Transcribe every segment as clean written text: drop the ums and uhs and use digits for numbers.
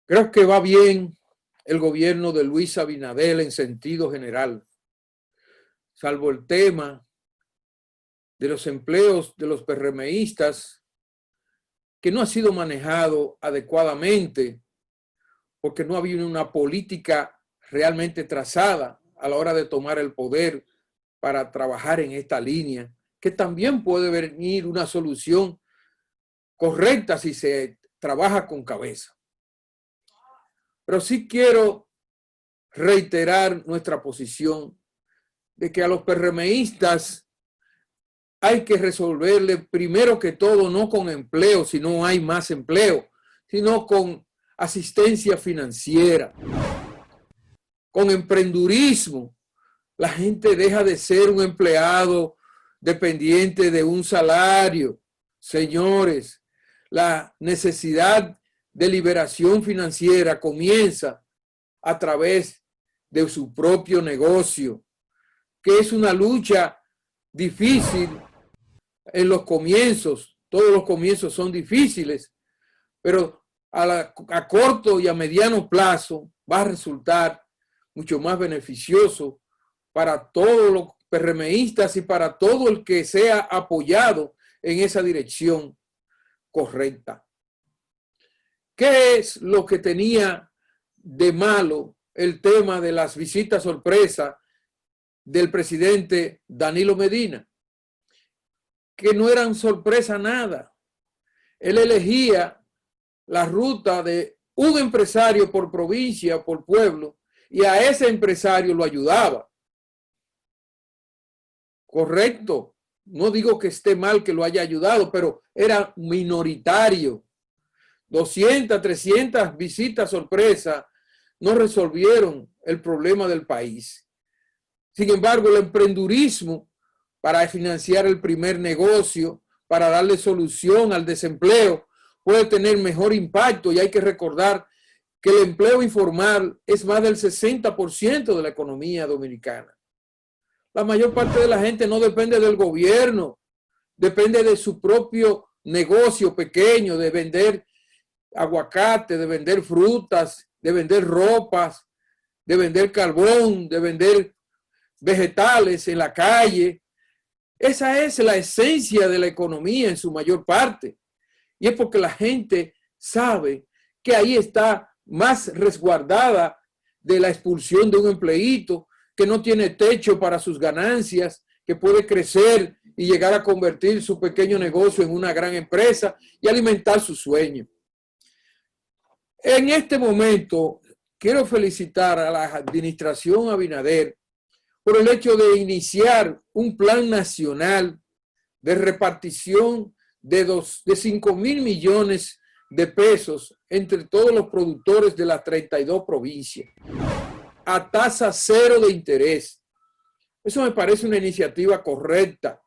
Creo que va bien el gobierno de Luis Abinader en sentido general, salvo el tema de los empleos de los PRMistas, que no ha sido manejado adecuadamente porque no había una política realmente trazada a la hora de tomar el poder para trabajar en esta línea, que también puede venir una solución correcta si se trabaja con cabeza. Pero sí quiero reiterar nuestra posición de que a los PRMistas hay que resolverle primero que todo no con empleo, si no hay más empleo, sino con asistencia financiera, con emprendurismo. La gente deja de ser un empleado dependiente de un salario. Señores, la necesidad de liberación financiera comienza a través de su propio negocio, que es una lucha difícil en los comienzos. Todos los comienzos son difíciles, pero a corto y a mediano plazo va a resultar mucho más beneficioso para todos los PRMistas y para todo el que sea apoyado en esa dirección correcta. ¿Qué es lo que tenía de malo el tema de las visitas sorpresa del presidente Danilo Medina? Que no eran sorpresa nada. Él elegía la ruta de un empresario por provincia o por pueblo y a ese empresario lo ayudaba. Correcto. No digo que esté mal que lo haya ayudado, pero era minoritario. 200, 300 visitas sorpresa no resolvieron el problema del país. Sin embargo, el emprendurismo para financiar el primer negocio, para darle solución al desempleo, puede tener mejor impacto, y hay que recordar que el empleo informal es más del 60% de la economía dominicana. La mayor parte de la gente no depende del gobierno, depende de su propio negocio pequeño, de vender aguacate, de vender frutas, de vender ropas, de vender carbón, de vender vegetales en la calle. Esa es la esencia de la economía en su mayor parte. Y es porque la gente sabe que ahí está más resguardada de la expulsión de un empleíto que no tiene techo para sus ganancias, que puede crecer y llegar a convertir su pequeño negocio en una gran empresa y alimentar su sueño. En este momento, quiero felicitar a la administración Abinader por el hecho de iniciar un plan nacional de repartición de 5,000 millones de pesos entre todos los productores de las 32 provincias a tasa cero de interés. Eso me parece una iniciativa correcta.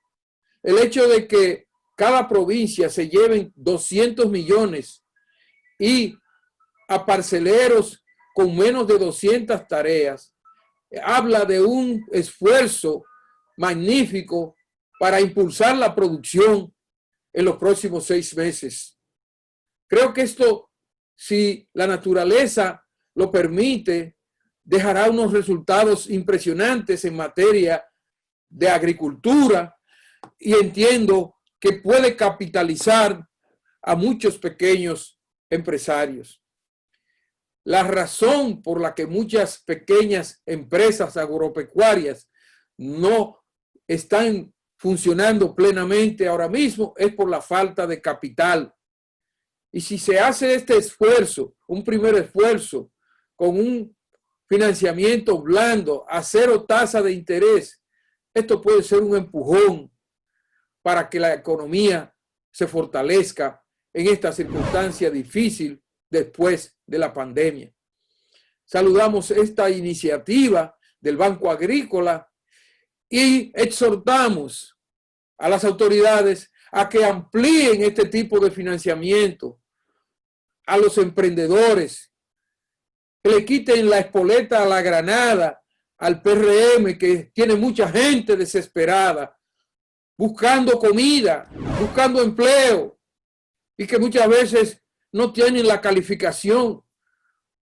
El hecho de que cada provincia se lleven 200 millones y a parceleros con menos de 200 tareas, habla de un esfuerzo magnífico para impulsar la producción en los próximos 6 meses. Creo que esto, si la naturaleza lo permite, dejará unos resultados impresionantes en materia de agricultura, y entiendo que puede capitalizar a muchos pequeños empresarios. La razón por la que muchas pequeñas empresas agropecuarias no están funcionando plenamente ahora mismo es por la falta de capital. Y si se hace este esfuerzo, un primer esfuerzo, con un financiamiento blando a cero tasa de interés, esto puede ser un empujón para que la economía se fortalezca en esta circunstancia difícil después de la pandemia. Saludamos esta iniciativa del Banco Agrícola y exhortamos a las autoridades a que amplíen este tipo de financiamiento a los emprendedores, que le quiten la espoleta a la granada al PRM, que tiene mucha gente desesperada, buscando comida, buscando empleo, y que muchas veces no tienen la calificación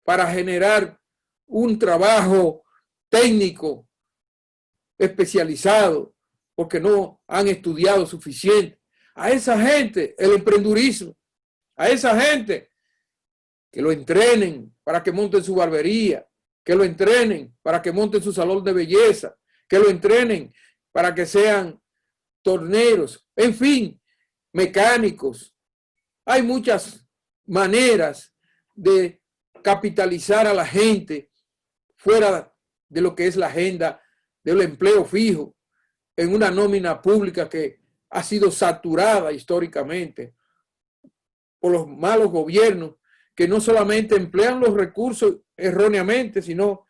para generar un trabajo técnico especializado porque no han estudiado suficiente. A esa gente, el emprendurismo, a esa gente que lo entrenen para que monten su barbería, que lo entrenen para que monten su salón de belleza, que lo entrenen para que sean torneros, en fin, mecánicos. Hay muchas maneras de capitalizar a la gente fuera de lo que es la agenda del empleo fijo en una nómina pública que ha sido saturada históricamente por los malos gobiernos que no solamente emplean los recursos erróneamente, sino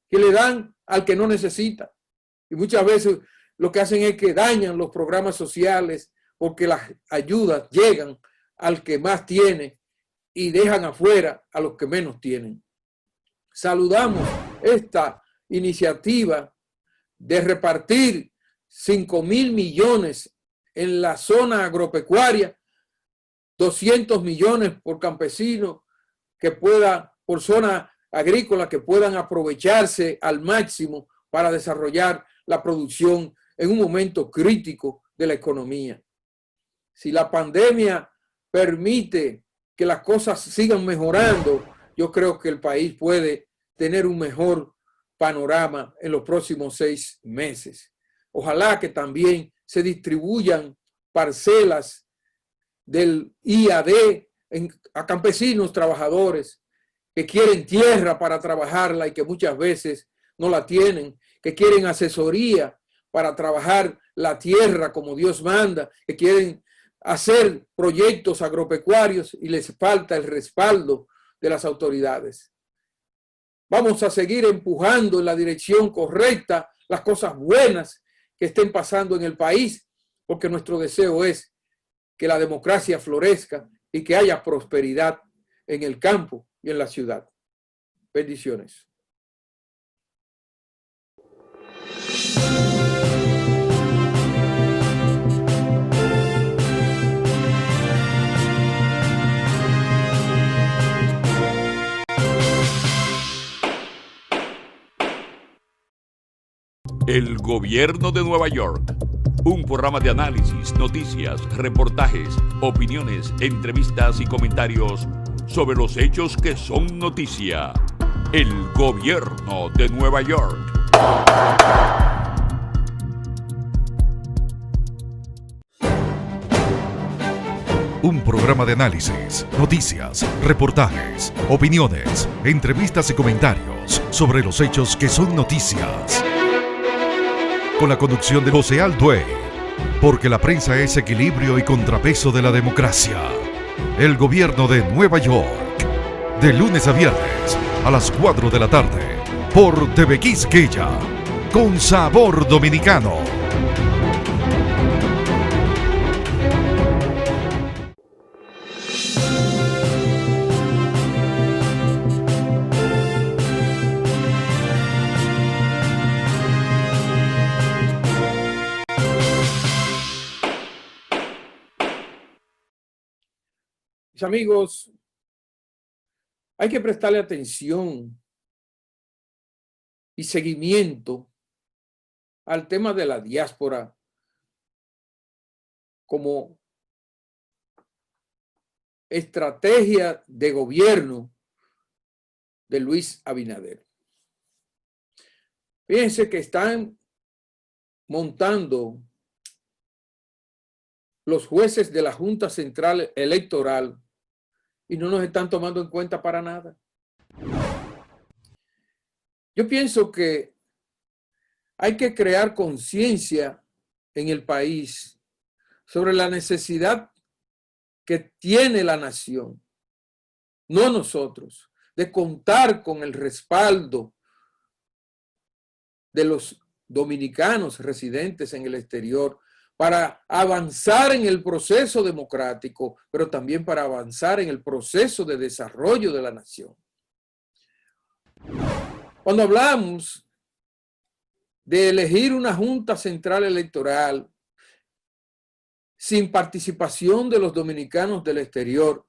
que le dan al que no necesita. Y muchas veces lo que hacen es que dañan los programas sociales porque las ayudas llegan al que más tiene y dejan afuera a los que menos tienen. Saludamos esta iniciativa de repartir 5.000 millones en la zona agropecuaria, 200 millones por campesino que pueda, por zona agrícola, que puedan aprovecharse al máximo para desarrollar la producción en un momento crítico de la economía. Si la pandemia permite que las cosas sigan mejorando, yo creo que el país puede tener un mejor panorama en los próximos 6 meses. Ojalá que también se distribuyan parcelas del IAD a campesinos trabajadores que quieren tierra para trabajarla y que muchas veces no la tienen, que quieren asesoría para trabajar la tierra como Dios manda, que quieren hacer proyectos agropecuarios y les falta el respaldo de las autoridades. Vamos a seguir empujando en la dirección correcta las cosas buenas que estén pasando en el país, porque nuestro deseo es que la democracia florezca y que haya prosperidad en el campo y en la ciudad. Bendiciones. El Gobierno de Nueva York. Un programa de análisis, noticias, reportajes, opiniones, entrevistas y comentarios sobre los hechos que son noticia. El Gobierno de Nueva York. Un programa de análisis, noticias, reportajes, opiniones, entrevistas y comentarios sobre los hechos que son noticias. Con la conducción de José Alduey, porque la prensa es equilibrio y contrapeso de la democracia. El Gobierno de Nueva York, de lunes a viernes a las 4 de la tarde, por TV Quisqueya, con sabor dominicano. Mis amigos, hay que prestarle atención y seguimiento al tema de la diáspora como estrategia de gobierno de Luis Abinader. Fíjense que están montando los jueces de la Junta Central Electoral y no nos están tomando en cuenta para nada. Yo pienso que hay que crear conciencia en el país sobre la necesidad que tiene la nación, no nosotros, de contar con el respaldo de los dominicanos residentes en el exterior para avanzar en el proceso democrático, pero también para avanzar en el proceso de desarrollo de la nación. Cuando hablamos de elegir una Junta Central Electoral sin participación de los dominicanos del exterior,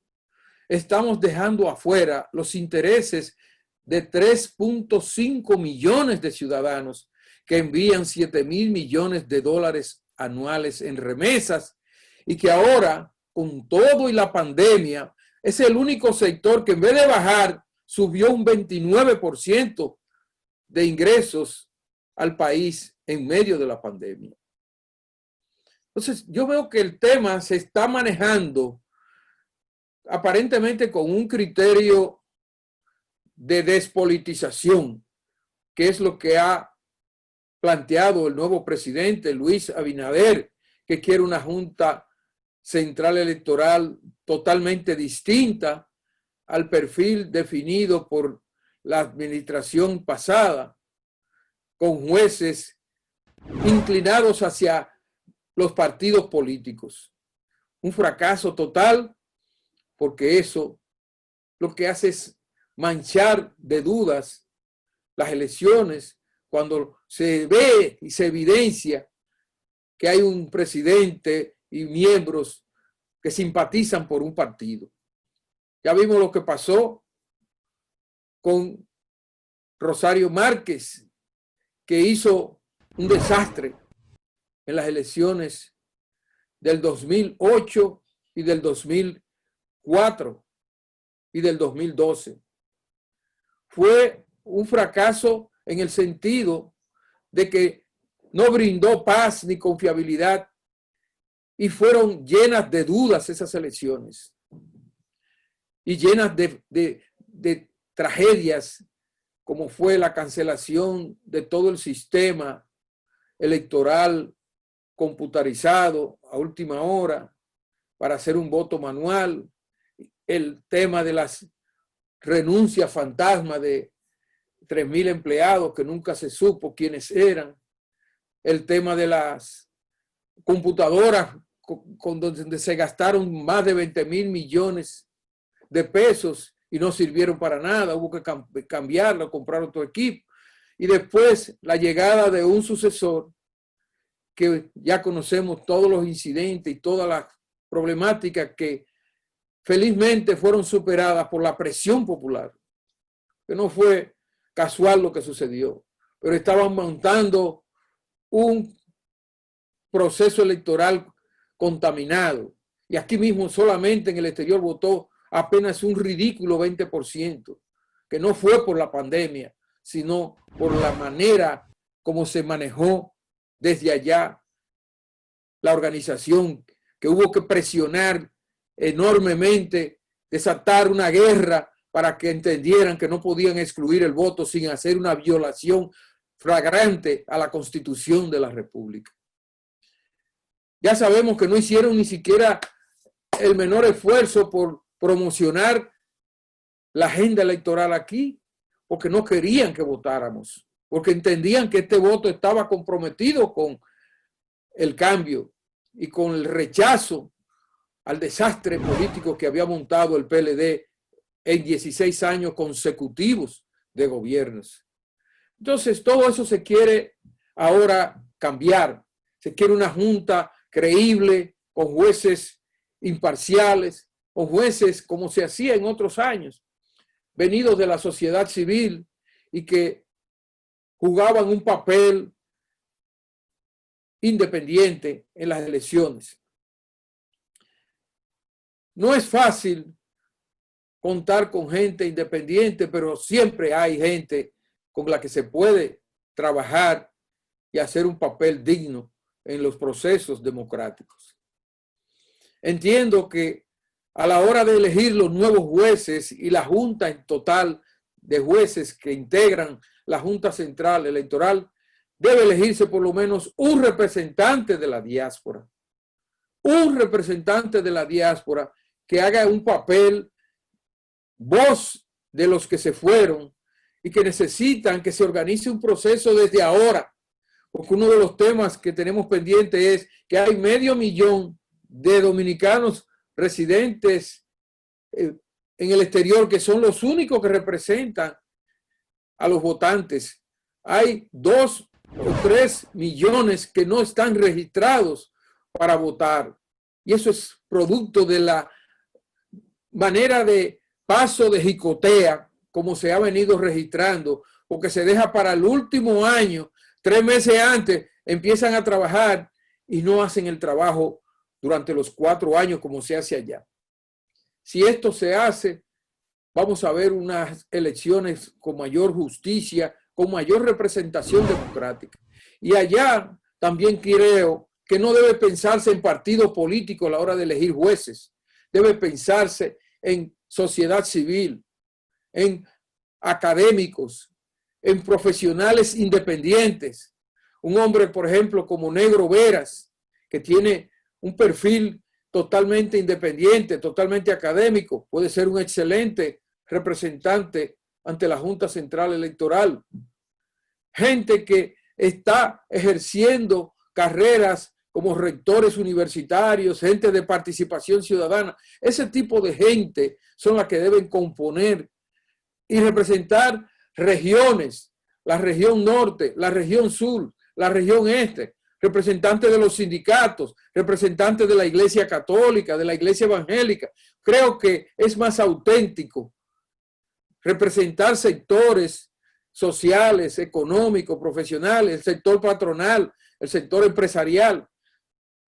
estamos dejando afuera los intereses de 3.5 millones de ciudadanos que envían 7.000 millones de dólares anuales en remesas y que ahora, con todo y la pandemia, es el único sector que en vez de bajar, subió un 29% de ingresos al país en medio de la pandemia. Entonces, yo veo que el tema se está manejando aparentemente con un criterio de despolitización, que es lo que ha planteado el nuevo presidente Luis Abinader, que quiere una junta central electoral totalmente distinta al perfil definido por la administración pasada, con jueces inclinados hacia los partidos políticos. Un fracaso total, porque eso lo que hace es manchar de dudas las elecciones cuando se ve y se evidencia que hay un presidente y miembros que simpatizan por un partido. Ya vimos lo que pasó con Rosario Márquez, que hizo un desastre en las elecciones del 2008 y del 2004 y del 2012. Fue un fracaso en el sentido de que no brindó paz ni confiabilidad y fueron llenas de dudas esas elecciones y llenas de tragedias, como fue la cancelación de todo el sistema electoral computarizado a última hora para hacer un voto manual, el tema de las renuncias fantasma de 3.000 empleados que nunca se supo quiénes eran, el tema de las computadoras donde se gastaron más de 20.000 millones de pesos y no sirvieron para nada, hubo que cambiarlo, comprar otro equipo. Y después la llegada de un sucesor que ya conocemos todos los incidentes y todas las problemáticas que felizmente fueron superadas por la presión popular, que no fue casual lo que sucedió, pero estaban montando un proceso electoral contaminado. Y aquí mismo solamente en el exterior votó apenas un ridículo 20%, que no fue por la pandemia, sino por la manera como se manejó desde allá la organización, que hubo que presionar enormemente, desatar una guerra para que entendieran que no podían excluir el voto sin hacer una violación flagrante a la Constitución de la República. Ya sabemos que no hicieron ni siquiera el menor esfuerzo por promocionar la agenda electoral aquí, porque no querían que votáramos, porque entendían que este voto estaba comprometido con el cambio y con el rechazo al desastre político que había montado el PLD en 16 años consecutivos de gobiernos. Entonces, todo eso se quiere ahora cambiar. Se quiere una junta creíble, con jueces imparciales, con jueces como se hacía en otros años, venidos de la sociedad civil y que jugaban un papel independiente en las elecciones. No es fácil contar con gente independiente, pero siempre hay gente con la que se puede trabajar y hacer un papel digno en los procesos democráticos. Entiendo que a la hora de elegir los nuevos jueces y la junta en total de jueces que integran la Junta Central Electoral, debe elegirse por lo menos un representante de la diáspora. Un representante de la diáspora que haga un papel, voz de los que se fueron y que necesitan que se organice un proceso desde ahora. Porque uno de los temas que tenemos pendiente es que hay 500.000 de dominicanos residentes en el exterior que son los únicos que representan a los votantes. Hay 2 o 3 millones que no están registrados para votar. Y eso es producto de la manera de paso de jicotea como se ha venido registrando, porque se deja para el último año, 3 meses antes, empiezan a trabajar y no hacen el trabajo durante los 4 años como se hace allá. Si esto se hace, vamos a ver unas elecciones con mayor justicia, con mayor representación democrática. Y allá también creo que no debe pensarse en partidos políticos a la hora de elegir jueces. Debe pensarse en sociedad civil, en académicos, en profesionales independientes. Un hombre, por ejemplo, como Negro Veras, que tiene un perfil totalmente independiente, totalmente académico, puede ser un excelente representante ante la Junta Central Electoral. Gente que está ejerciendo carreras como rectores universitarios, gente de participación ciudadana. Ese tipo de gente son las que deben componer y representar regiones, la región norte, la región sur, la región este, representantes de los sindicatos, representantes de la Iglesia Católica, de la Iglesia Evangélica. Creo que es más auténtico representar sectores sociales, económicos, profesionales, el sector patronal, el sector empresarial.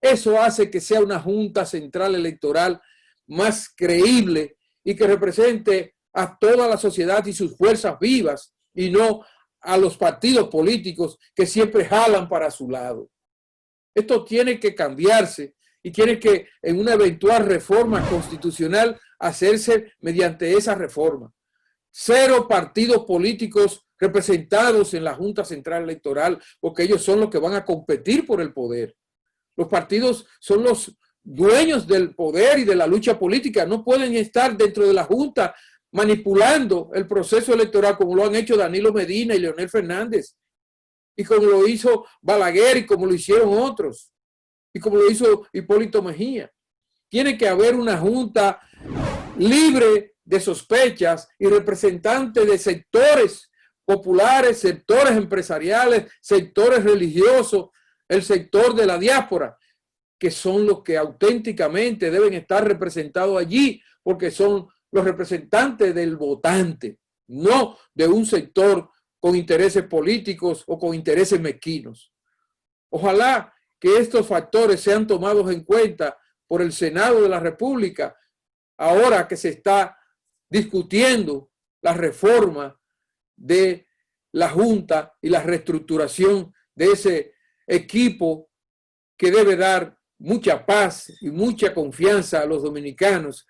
Eso hace que sea una Junta Central Electoral más creíble y que represente a toda la sociedad y sus fuerzas vivas y no a los partidos políticos que siempre jalan para su lado. Esto tiene que cambiarse y tiene que, en una eventual reforma constitucional, hacerse mediante esa reforma. 0 partidos políticos representados en la Junta Central Electoral, porque ellos son los que van a competir por el poder. Los partidos son los dueños del poder y de la lucha política. No pueden estar dentro de la Junta manipulando el proceso electoral como lo han hecho Danilo Medina y Leonel Fernández, y como lo hizo Balaguer y como lo hicieron otros, y como lo hizo Hipólito Mejía. Tiene que haber una Junta libre de sospechas y representantes de sectores populares, sectores empresariales, sectores religiosos, el sector de la diáspora, que son los que auténticamente deben estar representados allí, porque son los representantes del votante, no de un sector con intereses políticos o con intereses mezquinos. Ojalá que estos factores sean tomados en cuenta por el Senado de la República, ahora que se está discutiendo la reforma de la Junta y la reestructuración de ese equipo que debe dar mucha paz y mucha confianza a los dominicanos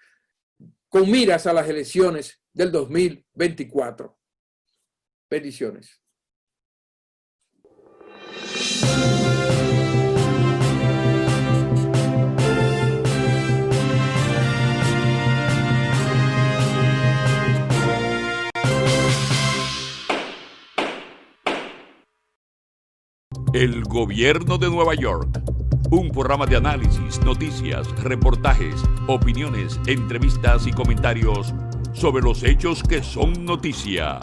con miras a las elecciones del 2024. Bendiciones. El Gobierno de Nueva York. Un programa de análisis, noticias, reportajes, opiniones, entrevistas y comentarios sobre los hechos que son noticia.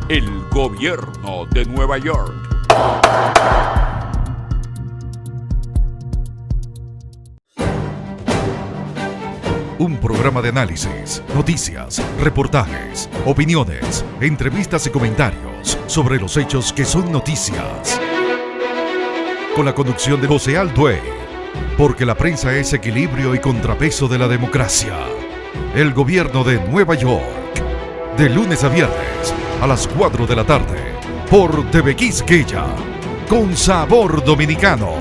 El Gobierno de Nueva York. Un programa de análisis, noticias, reportajes, opiniones, entrevistas y comentarios sobre los hechos que son noticias. Con la conducción de José Altuve, porque la prensa es equilibrio y contrapeso de la democracia. El Gobierno de Nueva York, de lunes a viernes a las 4 de la tarde, por TV Quisqueya, con sabor dominicano.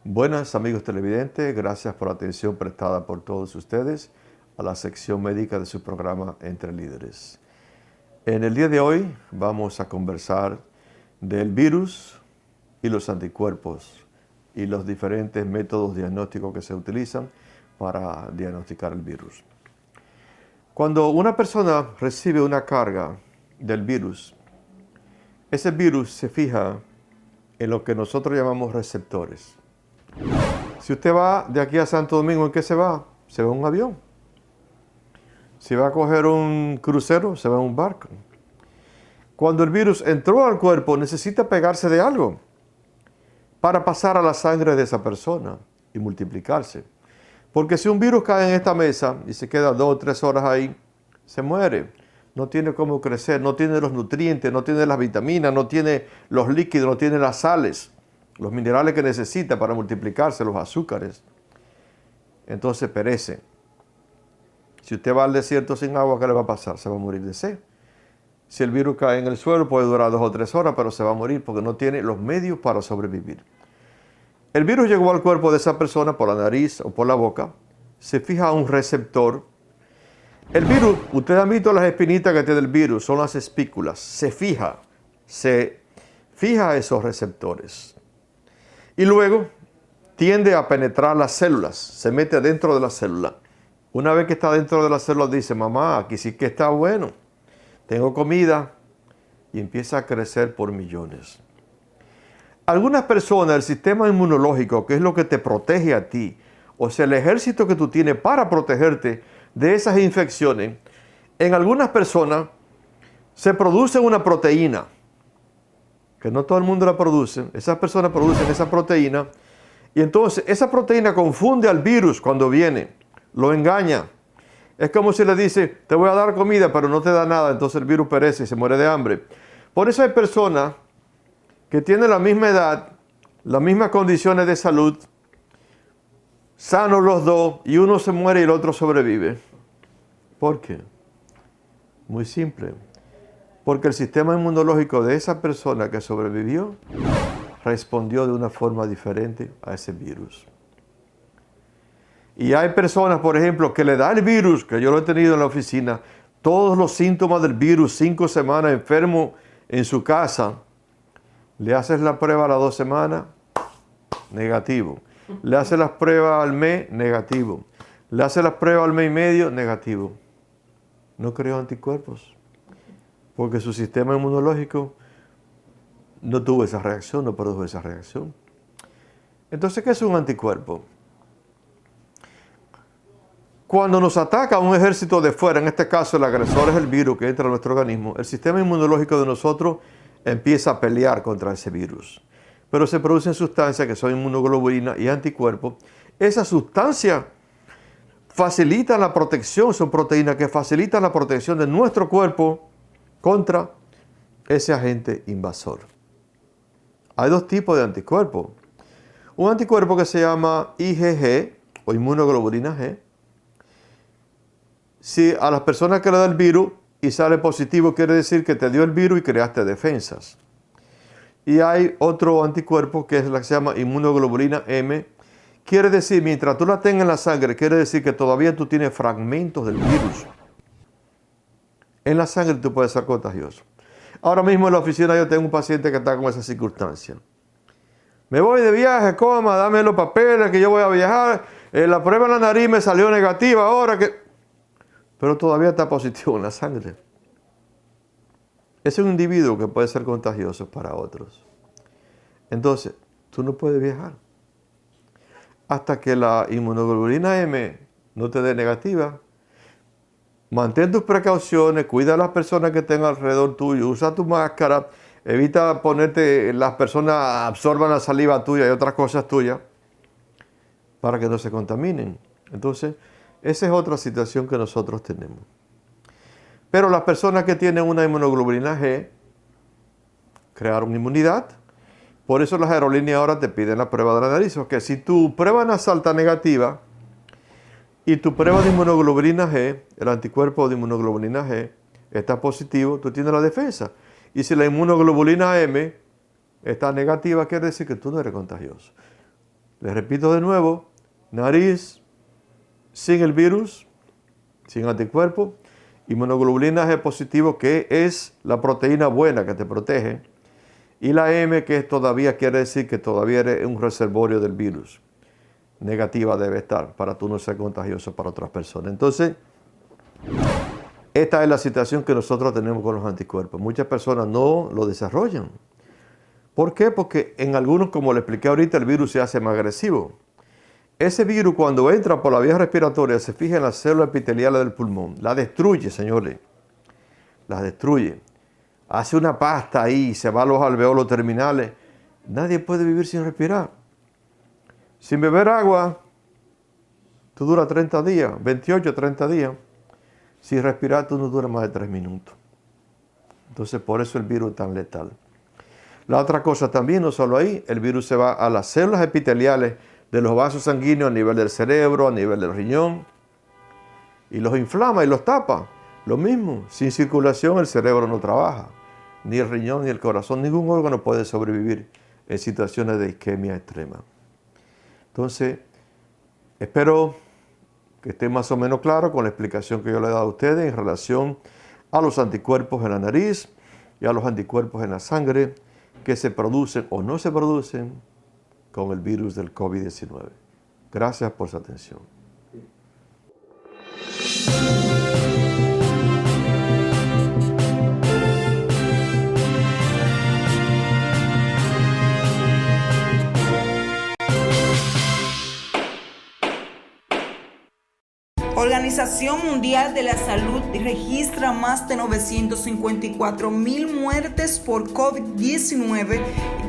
Buenas amigos televidentes, gracias por la atención prestada por todos ustedes a la sección médica de su programa Entre Líderes. En el día de hoy vamos a conversar del virus y los anticuerpos y los diferentes métodos diagnósticos que se utilizan para diagnosticar el virus. Cuando una persona recibe una carga del virus, ese virus se fija en lo que nosotros llamamos receptores. Si usted va de aquí a Santo Domingo, ¿en qué se va? Se va en un avión. Si va a coger un crucero, se va en un barco. Cuando el virus entró al cuerpo, necesita pegarse de algo para pasar a la sangre de esa persona y multiplicarse. Porque si un virus cae en esta mesa y se queda 2 o 3 horas ahí, se muere. No tiene cómo crecer, no tiene los nutrientes, no tiene las vitaminas, no tiene los líquidos, no tiene las sales, los minerales que necesita para multiplicarse, los azúcares. Entonces perece. Si usted va al desierto sin agua, ¿qué le va a pasar? Se va a morir de sed. Si el virus cae en el suelo, puede durar 2 o 3 horas, pero se va a morir porque no tiene los medios para sobrevivir. El virus llegó al cuerpo de esa persona por la nariz o por la boca, se fija a un receptor. El virus, ustedes han visto las espinitas que tiene el virus, son las espículas, se fija a esos receptores. Y luego tiende a penetrar las células, se mete dentro de la célula. Una vez que está dentro de la célula dice, mamá, aquí sí que está bueno, tengo comida, y empieza a crecer por millones. Algunas personas, el sistema inmunológico, que es lo que te protege a ti, o sea, el ejército que tú tienes para protegerte de esas infecciones, en algunas personas se produce una proteína, que no todo el mundo la produce, esas personas producen esa proteína, y entonces esa proteína confunde al virus cuando viene, lo engaña. Es como si le dice, te voy a dar comida, pero no te da nada, entonces el virus perece y se muere de hambre. Por eso hay personas que tienen la misma edad, las mismas condiciones de salud, sanos los dos, y uno se muere y el otro sobrevive. ¿Por qué? Muy simple. Porque el sistema inmunológico de esa persona que sobrevivió respondió de una forma diferente a ese virus. Y hay personas, por ejemplo, que le da el virus, que yo lo he tenido en la oficina, todos los síntomas del virus, 5 semanas enfermo en su casa. Le haces la prueba a las 2 semanas, negativo. Le haces las pruebas al mes, negativo. Le haces las pruebas al mes y medio, negativo. No creó anticuerpos, porque su sistema inmunológico no tuvo esa reacción, no produjo esa reacción. Entonces, ¿qué es un anticuerpo? Cuando nos ataca un ejército de fuera, en este caso el agresor es el virus que entra a nuestro organismo, el sistema inmunológico de nosotros empieza a pelear contra ese virus. Pero se producen sustancias que son inmunoglobulinas y anticuerpos. Esas sustancias facilitan la protección, son proteínas que facilitan la protección de nuestro cuerpo contra ese agente invasor. Hay 2 tipos de anticuerpos. Un anticuerpo que se llama IgG o inmunoglobulina G. Si a las personas que le da el virus y sale positivo, quiere decir que te dio el virus y creaste defensas. Y hay otro anticuerpo que es la que se llama inmunoglobulina M. Quiere decir, mientras tú la tengas en la sangre, quiere decir que todavía tú tienes fragmentos del virus. En la sangre tú puedes ser contagioso. Ahora mismo en la oficina yo tengo un paciente que está con esa circunstancia. Me voy de viaje, coma, dame los papeles que yo voy a viajar. La prueba en la nariz me salió negativa ahora que... Pero todavía está positivo en la sangre. Es un individuo que puede ser contagioso para otros. Entonces, tú no puedes viajar. Hasta que la inmunoglobulina M no te dé negativa. Mantén tus precauciones, cuida a las personas que estén alrededor tuyo, usa tu máscara, evita ponerte, las personas absorban la saliva tuya y otras cosas tuyas para que no se contaminen. Entonces, esa es otra situación que nosotros tenemos. Pero las personas que tienen una inmunoglobulina G crearon inmunidad. Por eso las aerolíneas ahora te piden la prueba de la nariz. Porque si tu prueba nasal está negativa y tu prueba de inmunoglobulina G, el anticuerpo de inmunoglobulina G, está positivo, tú tienes la defensa. Y si la inmunoglobulina M está negativa, quiere decir que tú no eres contagioso. Les repito de nuevo, nariz sin el virus, sin anticuerpo, inmunoglobulina G positivo, que es la proteína buena que te protege, y la M, que todavía quiere decir que todavía eres un reservorio del virus. Negativa debe estar para tú no ser contagioso para otras personas. Entonces, esta es la situación que nosotros tenemos con los anticuerpos. Muchas personas no lo desarrollan. ¿Por qué? Porque en algunos, como le expliqué ahorita, el virus se hace más agresivo. Ese virus, cuando entra por la vía respiratoria, se fija en las células epiteliales del pulmón. La destruye, señores. La destruye. Hace una pasta ahí, se va a los alveolos terminales. Nadie puede vivir sin respirar. Sin beber agua, tú duras 30 días, 28, 30 días. Sin respirar, tú no duras más de 3 minutos. Entonces, por eso el virus es tan letal. La otra cosa también, no solo ahí, el virus se va a las células epiteliales de los vasos sanguíneos a nivel del cerebro, a nivel del riñón, y los inflama y los tapa. Lo mismo, sin circulación el cerebro no trabaja, ni el riñón ni el corazón, ningún órgano puede sobrevivir en situaciones de isquemia extrema. Entonces, espero que esté más o menos claro con la explicación que yo le he dado a ustedes en relación a los anticuerpos en la nariz y a los anticuerpos en la sangre que se producen o no se producen con el virus del COVID-19. Gracias por su atención. Organización Mundial de la Salud registra más de 954,000 muertes por COVID-19 y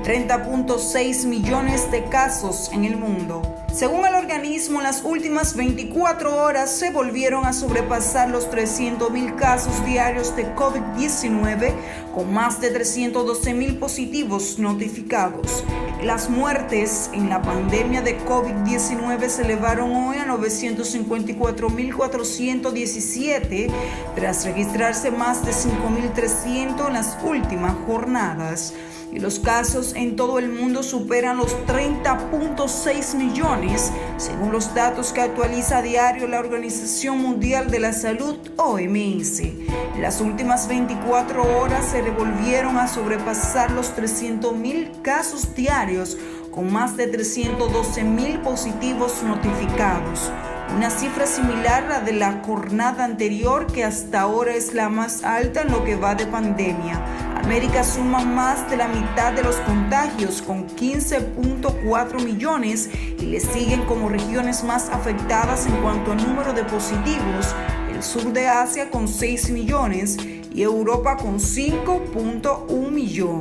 30.6 millones de casos en el mundo. Según el organismo, en las últimas 24 horas se volvieron a sobrepasar los 300,000 casos diarios de COVID-19, con más de 312,000 positivos notificados. Las muertes en la pandemia de COVID-19 se elevaron hoy a 954,417, tras registrarse más de 5,300 en las últimas jornadas. Y los casos en todo el mundo superan los 30.6 millones, según los datos que actualiza a diario la Organización Mundial de la Salud, OMS. En las últimas 24 horas se volvieron a sobrepasar los 300,000 casos diarios, con más de 312,000 positivos notificados. Una cifra similar a la de la jornada anterior, que hasta ahora es la más alta en lo que va de pandemia. América suma más de la mitad de los contagios, con 15.4 millones, y le siguen como regiones más afectadas en cuanto a número de positivos el sur de Asia con 6 millones y Europa con 5.1 millón.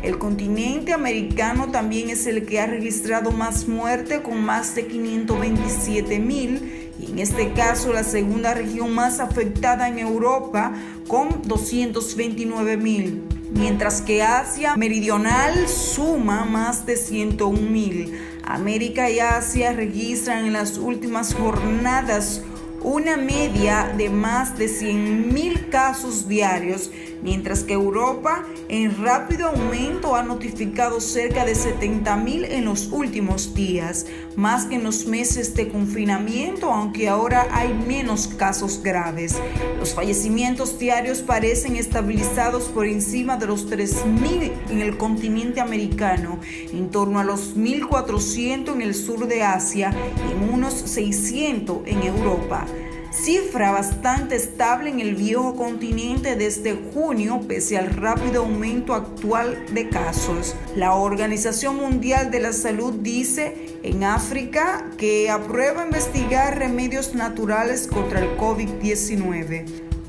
El continente americano también es el que ha registrado más muerte, con más de 527,000, y en este caso la segunda región más afectada en Europa, con 229,000, mientras que Asia Meridional suma más de 101,000. América y Asia registran en las últimas jornadas una media de más de 100,000 casos diarios, mientras que Europa, en rápido aumento, ha notificado cerca de 70,000 en los últimos días, más que en los meses de confinamiento, aunque ahora hay menos casos graves. Los fallecimientos diarios parecen estabilizados por encima de los 3,000 en el continente americano, en torno a los 1,400 en el sur de Asia y en unos 600 en Europa. Cifra bastante estable en el viejo continente desde junio, pese al rápido aumento actual de casos. La Organización Mundial de la Salud dice en África que aprueba investigar remedios naturales contra el COVID-19.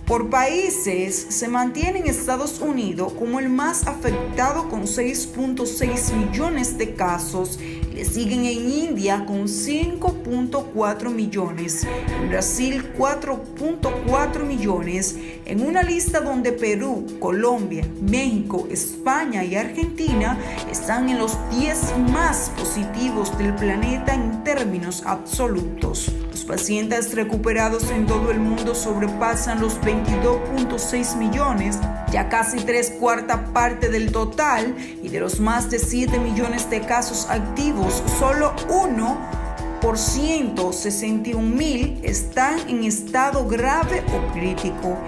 Por países, se mantiene en Estados Unidos como el más afectado con 6.6 millones de casos. Le siguen en India con 5.4 millones, en Brasil 4.4 millones, en una lista donde Perú, Colombia, México, España y Argentina están en los 10 más positivos del planeta en términos absolutos. Los pacientes recuperados en todo el mundo sobrepasan los 22.6 millones, ya casi 3/4 parte del total, y de los más de 7 millones de casos activos, solo 1%, 61,000, están en estado grave o crítico.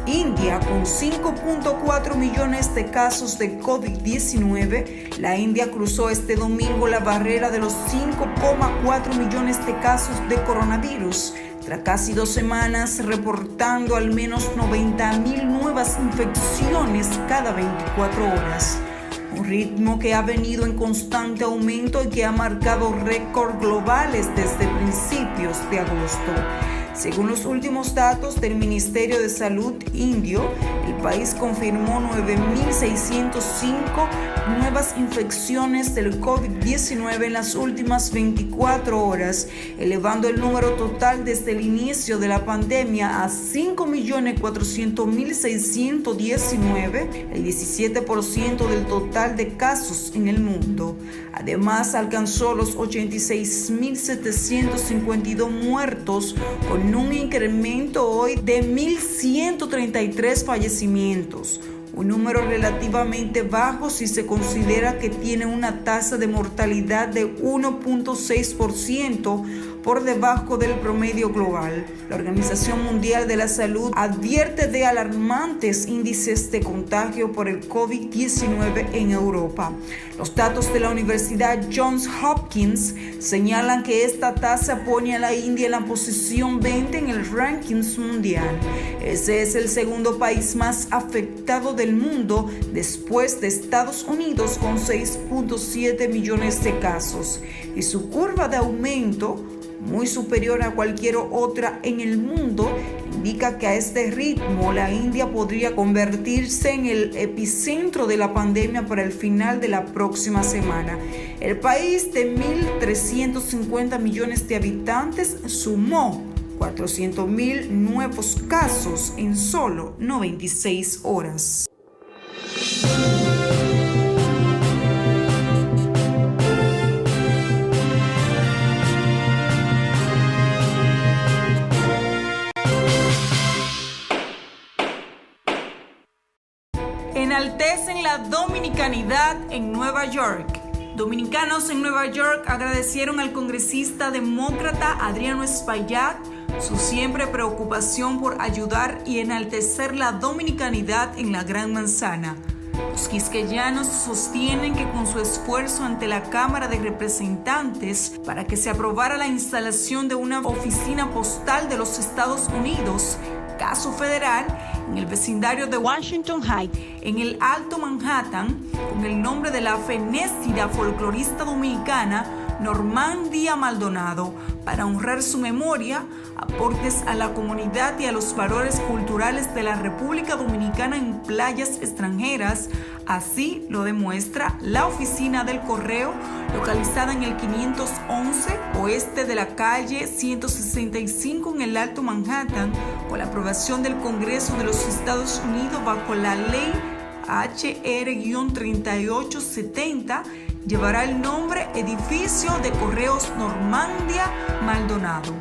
India, con 5.4 millones de casos de COVID-19, la India cruzó este domingo la barrera de los 5.4 millones de casos de coronavirus, tras casi 2 semanas reportando al menos 90,000 nuevas infecciones cada 24 horas. un ritmo que ha venido en constante aumento y que ha marcado récords globales desde principios de agosto. Según los últimos datos del Ministerio de Salud indio, el país confirmó 9.605 nuevas infecciones del COVID-19 en las últimas 24 horas, elevando el número total desde el inicio de la pandemia a 5.400.619, el 17% del total de casos en el mundo. Además, alcanzó los 86.752 muertos, con un incremento hoy de 1.133 fallecimientos, un número relativamente bajo si se considera que tiene una tasa de mortalidad de 1.6%, por debajo del promedio global. La Organización Mundial de la Salud advierte de alarmantes índices de contagio por el COVID-19 en Europa. Los datos de la Universidad Johns Hopkins señalan que esta tasa pone a la India en la posición 20 en el ranking mundial. Ese es el segundo país más afectado del mundo después de Estados Unidos, con 6.7 millones de casos. Y su curva de aumento, muy superior a cualquier otra en el mundo, indica que a este ritmo la India podría convertirse en el epicentro de la pandemia para el final de la próxima semana. El país de 1.350 millones de habitantes sumó 400.000 nuevos casos en solo 96 horas. Enaltecen la dominicanidad en Nueva York. Dominicanos en Nueva York agradecieron al congresista demócrata Adriano Espaillat su siempre preocupación por ayudar y enaltecer la dominicanidad en la Gran Manzana. Los quisqueyanos sostienen que con su esfuerzo ante la Cámara de Representantes para que se aprobara la instalación de una oficina postal de los Estados Unidos, caso federal, en el vecindario de Washington Heights, en el Alto Manhattan, con el nombre de la fenecida folclorista dominicana Normandia Maldonado, para honrar su memoria, aportes a la comunidad y a los valores culturales de la República Dominicana en playas extranjeras. Así lo demuestra la oficina del correo, localizada en el 511 oeste de la calle 165 en el Alto Manhattan, con la aprobación del Congreso de los Estados Unidos bajo la ley HR-3870, llevará el nombre Edificio de Correos Normandia Maldonado.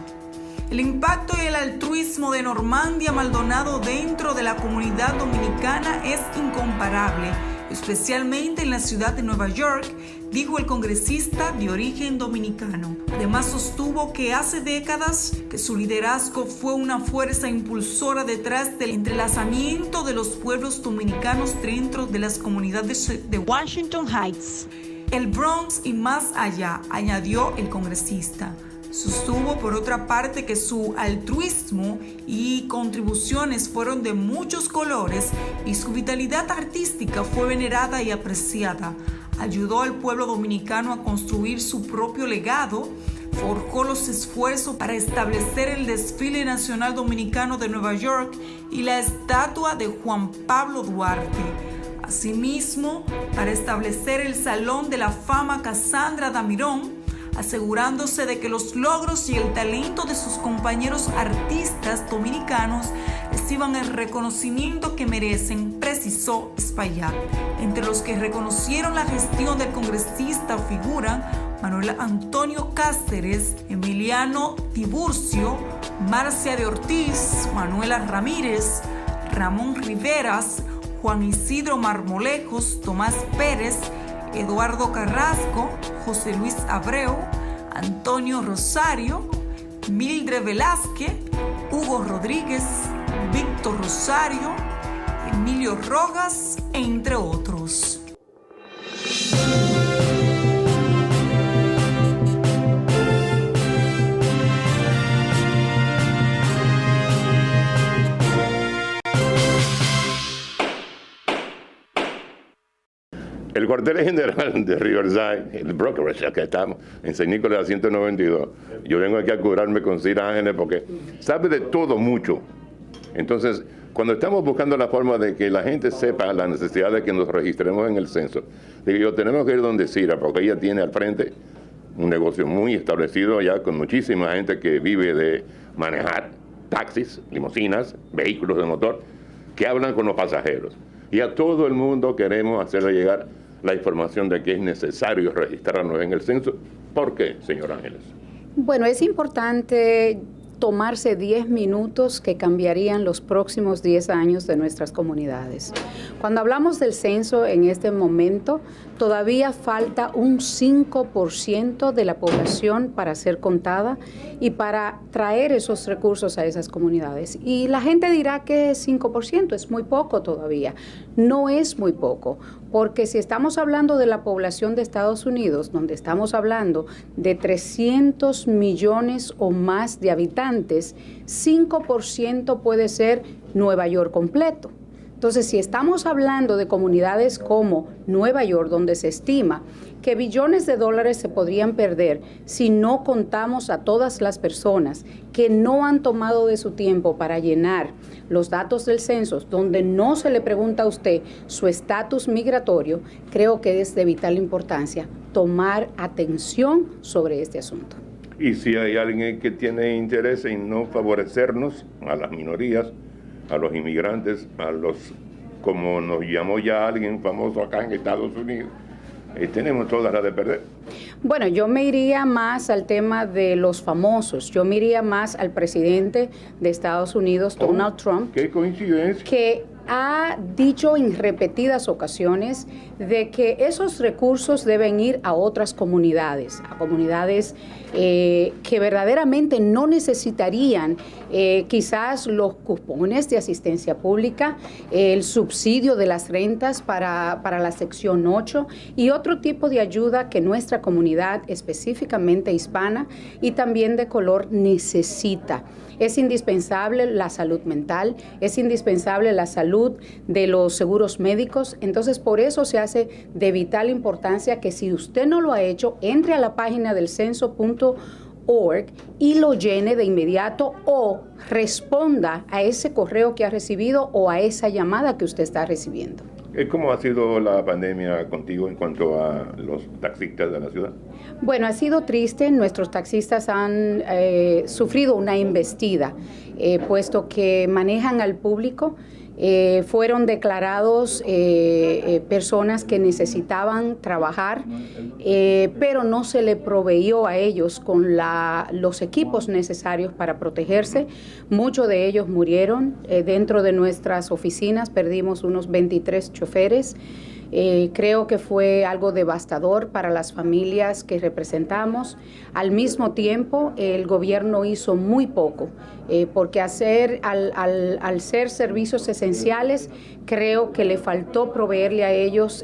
El impacto y el altruismo de Normandia Maldonado dentro de la comunidad dominicana es incomparable, especialmente en la ciudad de Nueva York, dijo el congresista de origen dominicano. Además, sostuvo que hace décadas que su liderazgo fue una fuerza impulsora detrás del entrelazamiento de los pueblos dominicanos dentro de las comunidades de Washington Heights, el Bronx y más allá, añadió el congresista. Sostuvo, por otra parte, que su altruismo y contribuciones fueron de muchos colores y su vitalidad artística fue venerada y apreciada. Ayudó al pueblo dominicano a construir su propio legado, forjó los esfuerzos para establecer el desfile nacional dominicano de Nueva York y la estatua de Juan Pablo Duarte. Asimismo, para establecer el Salón de la Fama Casandra Damirón, asegurándose de que los logros y el talento de sus compañeros artistas dominicanos reciban el reconocimiento que merecen, precisó Espaillat. Entre los que reconocieron la gestión del congresista figuran Manuel Antonio Cáceres, Emiliano Tiburcio, Marcia de Ortiz, Manuela Ramírez, Ramón Riveras, Juan Isidro Marmolejos, Tomás Pérez, Eduardo Carrasco, José Luis Abreu, Antonio Rosario, Mildred Velázquez, Hugo Rodríguez, Víctor Rosario, Emilio Rojas, entre otros. El cuartel general de Riverside, el brokerage, acá estamos, en San Nicolás 192. Yo vengo aquí a curarme con Sir Ángeles porque sabe de todo mucho. Entonces, cuando estamos buscando la forma de que la gente sepa la necesidad de que nos registremos en el censo, digo yo, tenemos que ir donde Cira, porque ella tiene al frente un negocio muy establecido ya con muchísima gente que vive de manejar taxis, limusinas, vehículos de motor, que hablan con los pasajeros. Y a todo el mundo queremos hacerle llegar la información de que es necesario registrarnos en el censo. ¿Por qué, señor Ángeles? Bueno, es importante tomarse 10 minutos que cambiarían los próximos 10 años de nuestras comunidades. Cuando hablamos del censo en este momento, todavía falta un 5% de la población para ser contada y para traer esos recursos a esas comunidades. Y la gente dirá que 5% es muy poco todavía. No es muy poco, porque si estamos hablando de la población de Estados Unidos, donde estamos hablando de 300 millones o más de habitantes, 5% puede ser Nueva York completo. Entonces, si estamos hablando de comunidades como Nueva York, donde se estima que billones de dólares se podrían perder si no contamos a todas las personas que no han tomado de su tiempo para llenar los datos del censo, donde no se le pregunta a usted su estatus migratorio, creo que es de vital importancia tomar atención sobre este asunto. Y si hay alguien que tiene interés en no favorecernos, a las minorías, a los inmigrantes, a los, como nos llamó ya alguien famoso acá en Estados Unidos, tenemos todas las de perder. Bueno, yo me iría más al tema de los famosos. Yo me iría más al presidente de Estados Unidos, Donald Trump. ¡Qué coincidencia! Que ha dicho en repetidas ocasiones de que esos recursos deben ir a otras comunidades, a comunidades que verdaderamente no necesitarían quizás los cupones de asistencia pública, el subsidio de las rentas para la sección 8 y otro tipo de ayuda que nuestra comunidad, específicamente hispana y también de color, necesita. Es indispensable la salud mental, es indispensable la salud de los seguros médicos. Entonces, por eso se hace de vital importancia que si usted no lo ha hecho, entre a la página del censo.org y lo llene de inmediato o responda a ese correo que ha recibido o a esa llamada que usted está recibiendo. ¿Cómo ha sido la pandemia contigo en cuanto a los taxistas de la ciudad? Bueno, ha sido triste. Nuestros taxistas han sufrido una embestida, puesto que manejan al público. Fueron declarados personas que necesitaban trabajar, pero no se le proveyó a ellos con los equipos necesarios para protegerse. Muchos de ellos murieron. Dentro de nuestras oficinas perdimos unos 23 choferes. Creo que fue algo devastador para las familias que representamos. Al mismo tiempo, el gobierno hizo muy poco, porque al ser servicios esenciales, creo que le faltó proveerle a ellos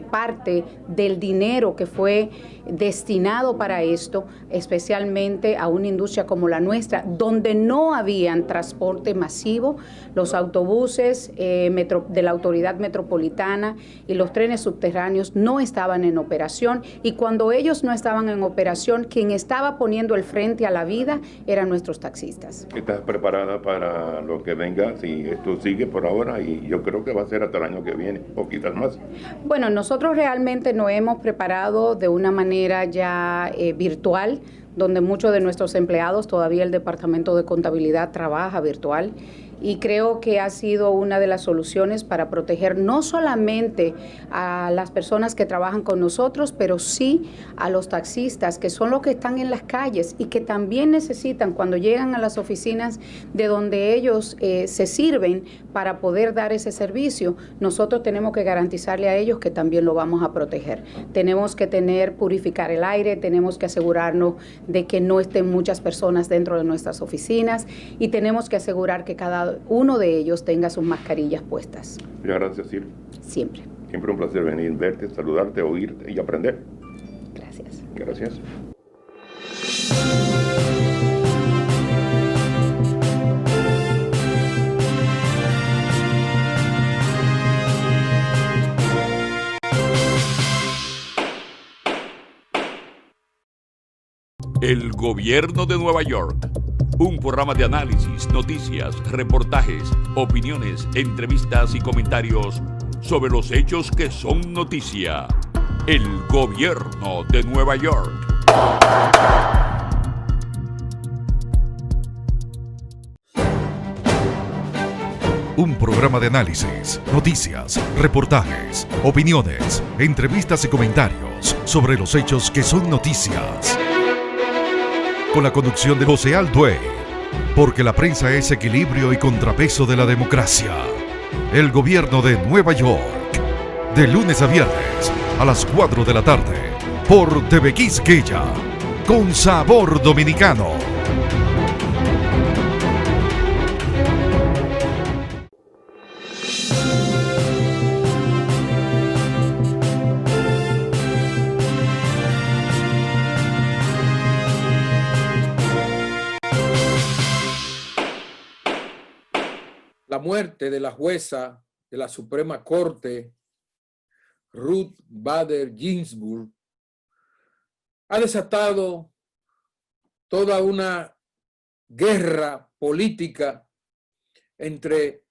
parte del dinero que fue destinado para esto, especialmente a una industria como la nuestra, donde no habían transporte masivo. Los autobuses de la autoridad metropolitana y los trenes subterráneos no estaban en operación, y cuando ellos no estaban en operación, quien estaba poniendo el frente a la vida eran nuestros taxistas. ¿Estás preparada para lo que venga si esto sigue por ahora? Y yo creo que va a ser hasta el año que viene, o quizás más. Bueno, nosotros realmente nos hemos preparado de una manera ya virtual, donde muchos de nuestros empleados, todavía el Departamento de Contabilidad trabaja virtual. Y creo que ha sido una de las soluciones para proteger no solamente a las personas que trabajan con nosotros, pero sí a los taxistas, que son los que están en las calles y que también necesitan, cuando llegan a las oficinas de donde ellos se sirven para poder dar ese servicio, nosotros tenemos que garantizarle a ellos que también lo vamos a proteger. Tenemos que purificar el aire, tenemos que asegurarnos de que no estén muchas personas dentro de nuestras oficinas y tenemos que asegurar que cada uno de ellos tenga sus mascarillas puestas. Muchas gracias, Sil. Siempre. Siempre un placer venir, verte, saludarte, oírte y aprender. Gracias. Gracias. El Gobierno de Nueva York. Un programa de análisis, noticias, reportajes, opiniones, entrevistas y comentarios sobre los hechos que son noticia. El Gobierno de Nueva York. Un programa de análisis, noticias, reportajes, opiniones, entrevistas y comentarios sobre los hechos que son noticias. Con la conducción de José Altuve, porque la prensa es equilibrio y contrapeso de la democracia. El Gobierno de Nueva York. De lunes a viernes a las 4 de la tarde por TV Quisqueya, con sabor dominicano. La muerte de la jueza de la Suprema Corte, Ruth Bader Ginsburg, ha desatado toda una guerra política entre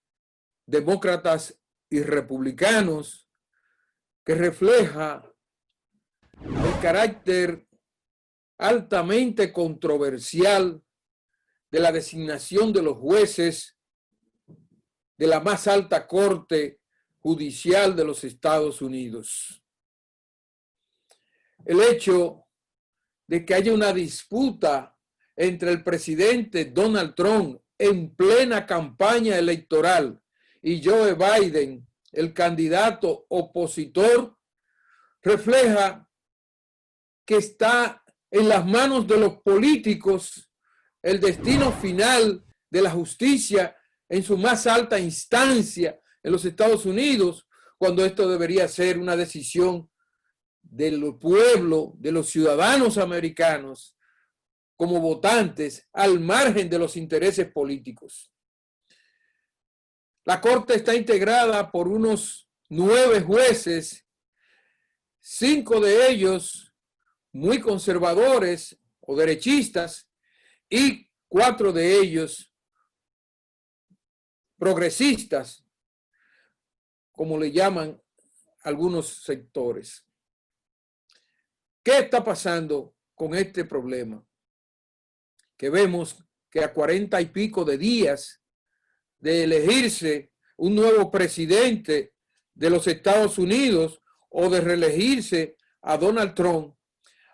demócratas y republicanos que refleja el carácter altamente controversial de la designación de los jueces de la más alta corte judicial de los Estados Unidos. El hecho de que haya una disputa entre el presidente Donald Trump en plena campaña electoral y Joe Biden, el candidato opositor, refleja que está en las manos de los políticos el destino final de la justicia en su más alta instancia en los Estados Unidos, cuando esto debería ser una decisión del pueblo, de los ciudadanos americanos, como votantes, al margen de los intereses políticos. La Corte está integrada por unos 9 jueces, 5 de ellos muy conservadores o derechistas y 4 de ellos progresistas, como le llaman algunos sectores. ¿Qué está pasando con este problema? Que vemos que a 40 y pico de días de elegirse un nuevo presidente de los Estados Unidos o de reelegirse a Donald Trump,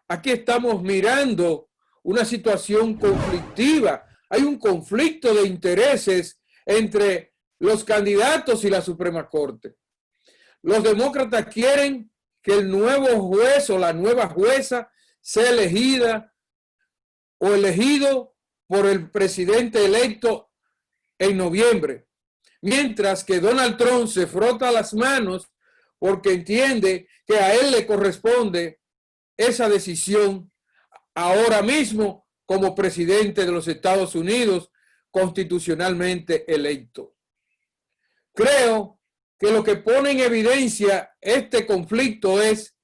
aquí estamos mirando una situación conflictiva. Hay un conflicto de intereses entre los candidatos y la Suprema Corte. Los demócratas quieren que el nuevo juez o la nueva jueza sea elegida o elegido por el presidente electo en noviembre, mientras que Donald Trump se frota las manos porque entiende que a él le corresponde esa decisión ahora mismo como presidente de los Estados Unidos, constitucionalmente electo. Creo que lo que pone en evidencia este conflicto es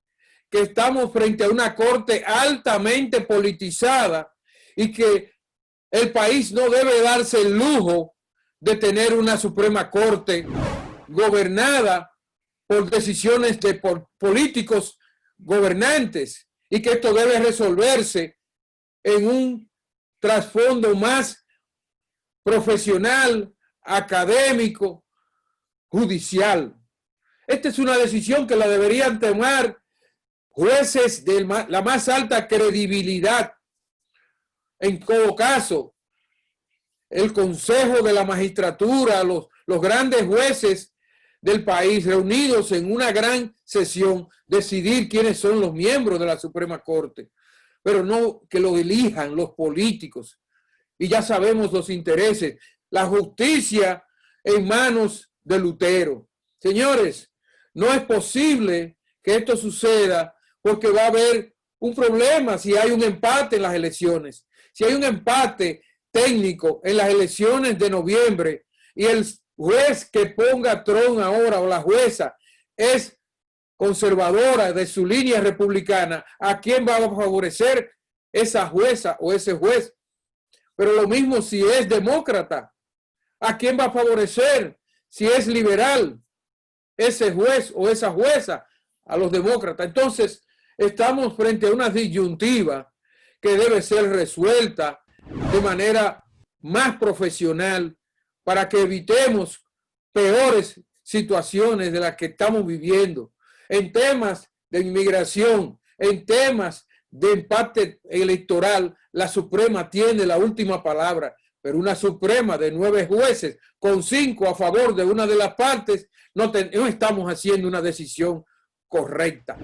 que estamos frente a una corte altamente politizada y que el país no debe darse el lujo de tener una Suprema Corte gobernada por decisiones de políticos gobernantes y que esto debe resolverse en un trasfondo más profesional, académico, judicial. Esta es una decisión que la deberían tomar jueces de la más alta credibilidad. En todo caso, el Consejo de la Magistratura, los grandes jueces del país reunidos en una gran sesión, decidir quiénes son los miembros de la Suprema Corte, pero no que lo elijan los políticos. Y ya sabemos los intereses. La justicia en manos de Lutero. Señores, no es posible que esto suceda porque va a haber un problema si hay un empate en las elecciones. Si hay un empate técnico en las elecciones de noviembre y el juez que ponga a Trump ahora o la jueza es conservadora de su línea republicana, ¿a quién va a favorecer? esa jueza o ese juez. Pero lo mismo si es demócrata. ¿A quién va a favorecer? Si es liberal, ese juez o esa jueza, a los demócratas. Entonces, estamos frente a una disyuntiva que debe ser resuelta de manera más profesional para que evitemos peores situaciones de las que estamos viviendo en temas de inmigración, en temas de empate electoral. La Suprema tiene la última palabra, pero una Suprema de 9 jueces con 5 a favor de una de las partes, no estamos haciendo una decisión correcta.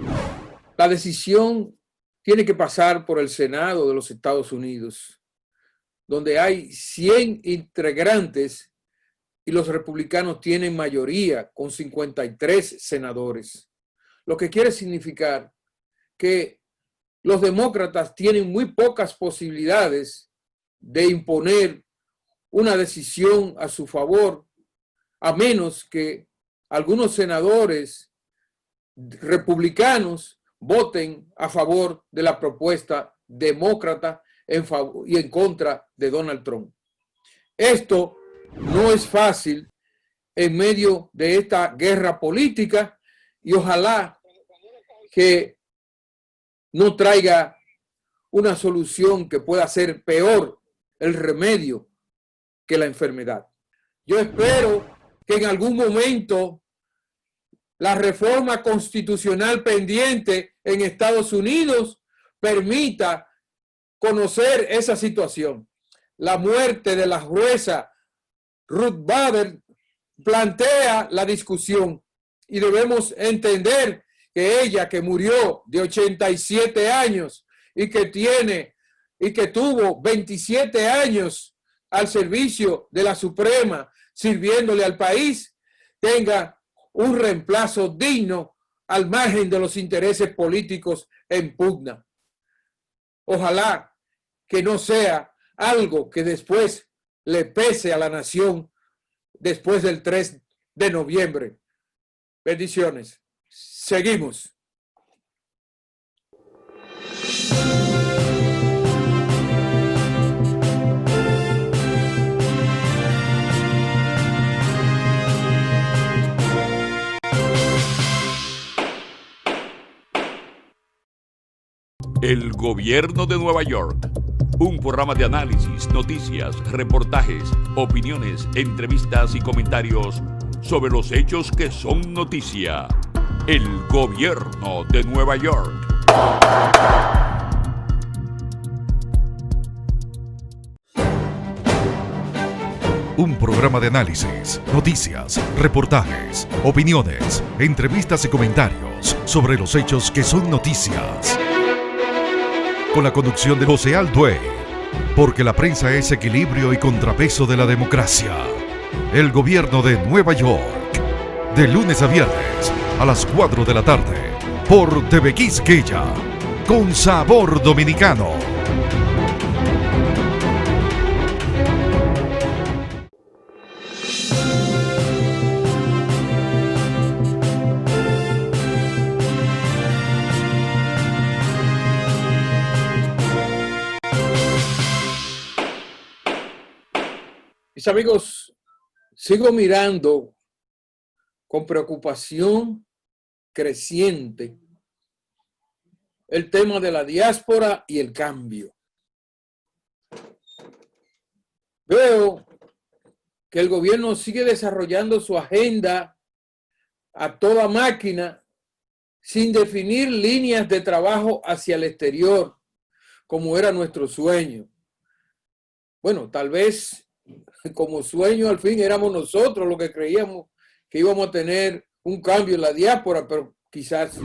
La decisión tiene que pasar por el Senado de los Estados Unidos, donde hay 100 integrantes y los republicanos tienen mayoría con 53 senadores. Lo que quiere significar que los demócratas tienen muy pocas posibilidades de imponer una decisión a su favor, a menos que algunos senadores republicanos voten a favor de la propuesta demócrata y en contra de Donald Trump. Esto no es fácil en medio de esta guerra política y ojalá que no traiga una solución que pueda ser peor el remedio que la enfermedad. Yo espero que en algún momento la reforma constitucional pendiente en Estados Unidos permita conocer esa situación. La muerte de la jueza Ruth Bader plantea la discusión y debemos entender que ella, que murió de 87 años y que tuvo 27 años al servicio de la Suprema sirviéndole al país, tenga un reemplazo digno al margen de los intereses políticos en pugna. Ojalá que no sea algo que después le pese a la nación después del 3 de noviembre. Bendiciones. Seguimos. El Gobierno de Nueva York. Un programa de análisis, noticias, reportajes, opiniones, entrevistas y comentarios sobre los hechos que son noticia. El Gobierno de Nueva York. Un programa de análisis, noticias, reportajes, opiniones, entrevistas y comentarios sobre los hechos que son noticias. Con la conducción de José Alduey, porque la prensa es equilibrio y contrapeso de la democracia. El Gobierno de Nueva York, de lunes a viernes a las 4 de la tarde, por TV Quisqueya, con sabor dominicano. Mis amigos, sigo mirando con preocupación creciente el tema de la diáspora y el cambio. Veo que el gobierno sigue desarrollando su agenda a toda máquina sin definir líneas de trabajo hacia el exterior, como era nuestro sueño. Bueno, tal vez como sueño al fin éramos nosotros los que creíamos que íbamos a tener un cambio en la diáspora, pero quizás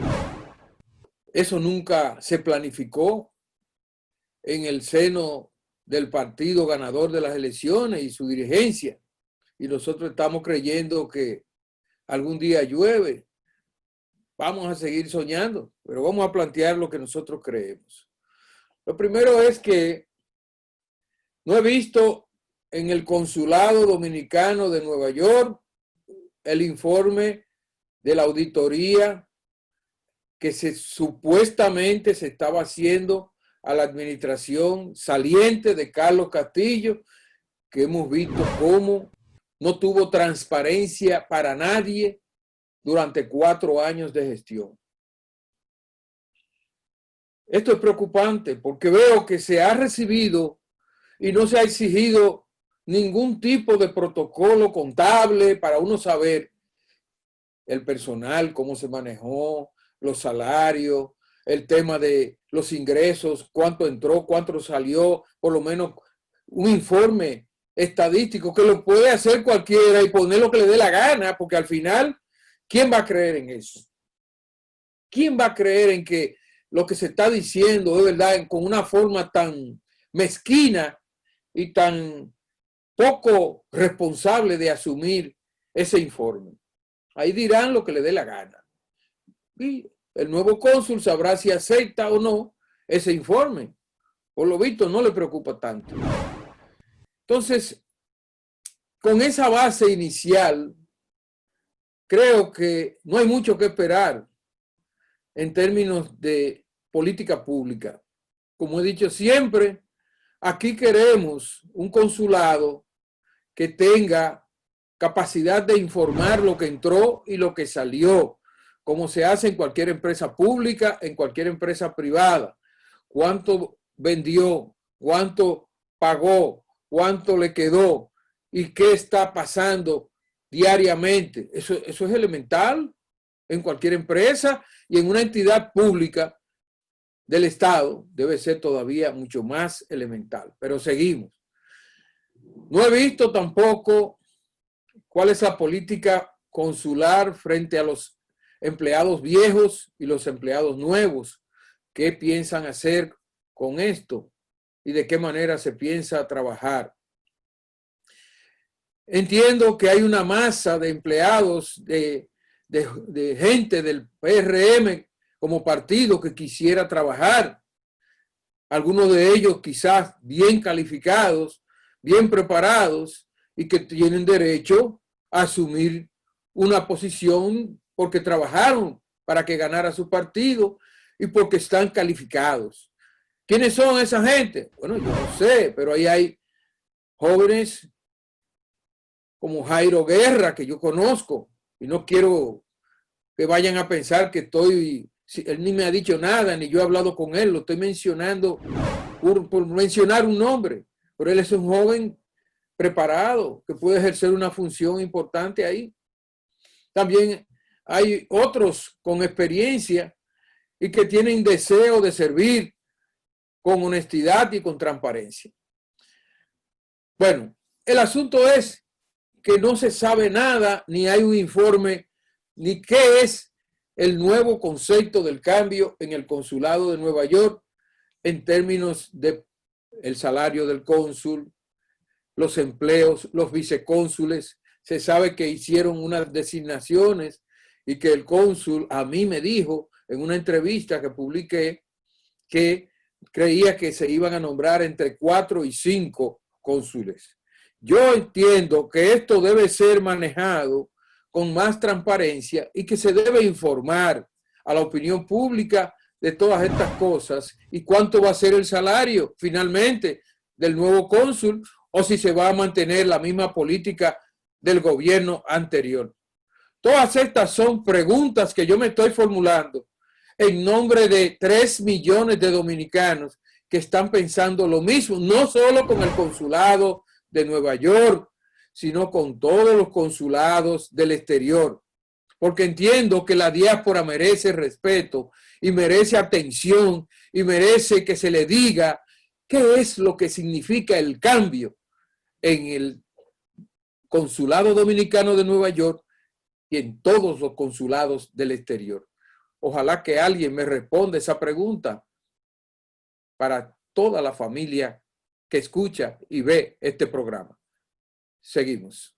eso nunca se planificó en el seno del partido ganador de las elecciones y su dirigencia. Y nosotros estamos creyendo que algún día llueve. Vamos a seguir soñando, pero vamos a plantear lo que nosotros creemos. Lo primero es que no he visto en el Consulado Dominicano de Nueva York el informe de la auditoría que supuestamente se estaba haciendo a la administración saliente de Carlos Castillo, que hemos visto cómo no tuvo transparencia para nadie durante 4 años de gestión. Esto es preocupante porque veo que se ha recibido y no se ha exigido ningún tipo de protocolo contable para uno saber el personal, cómo se manejó, los salarios, el tema de los ingresos, cuánto entró, cuánto salió, por lo menos un informe estadístico que lo puede hacer cualquiera y poner lo que le dé la gana, porque al final, ¿quién va a creer en eso? ¿Quién va a creer en que lo que se está diciendo es verdad con una forma tan mezquina y tan poco responsable de asumir ese informe? Ahí dirán lo que le dé la gana. Y el nuevo cónsul sabrá si acepta o no ese informe. Por lo visto no le preocupa tanto. Entonces, con esa base inicial, creo que no hay mucho que esperar en términos de política pública. Como he dicho siempre, aquí queremos un consulado que tenga capacidad de informar lo que entró y lo que salió, como se hace en cualquier empresa pública, en cualquier empresa privada. Cuánto vendió, cuánto pagó, cuánto le quedó y qué está pasando diariamente. Eso es elemental en cualquier empresa y en una entidad pública del Estado debe ser todavía mucho más elemental. Pero seguimos. No he visto tampoco cuál es la política consular frente a los empleados viejos y los empleados nuevos. ¿Qué piensan hacer con esto? ¿Y de qué manera se piensa trabajar? Entiendo que hay una masa de empleados, de gente del PRM como partido que quisiera trabajar. Algunos de ellos quizás bien calificados, bien preparados y que tienen derecho a asumir una posición porque trabajaron para que ganara su partido y porque están calificados. ¿Quiénes son esa gente? Bueno, yo no sé, pero ahí hay jóvenes como Jairo Guerra, que yo conozco, y no quiero que vayan a pensar que él ni me ha dicho nada, ni yo he hablado con él, lo estoy mencionando por mencionar un nombre, pero él es un joven preparado que puede ejercer una función importante ahí. También hay otros con experiencia y que tienen deseo de servir con honestidad y con transparencia. Bueno, el asunto es que no se sabe nada, ni hay un informe, ni qué es el nuevo concepto del cambio en el consulado de Nueva York en términos de el salario del cónsul, los empleos, los vicecónsules. Se sabe que hicieron unas designaciones y que el cónsul a mí me dijo en una entrevista que publiqué que creía que se iban a nombrar entre 4 y 5 cónsules. Yo entiendo que esto debe ser manejado con más transparencia y que se debe informar a la opinión pública de todas estas cosas y cuánto va a ser el salario finalmente del nuevo cónsul o si se va a mantener la misma política del gobierno anterior. Todas estas son preguntas que yo me estoy formulando en nombre de 3 millones de dominicanos que están pensando lo mismo, no solo con el consulado de Nueva York, sino con todos los consulados del exterior, porque entiendo que la diáspora merece respeto y merece atención y merece que se le diga qué es lo que significa el cambio en el consulado dominicano de Nueva York y en todos los consulados del exterior. Ojalá que alguien me responda esa pregunta para toda la familia que escucha y ve este programa. Seguimos.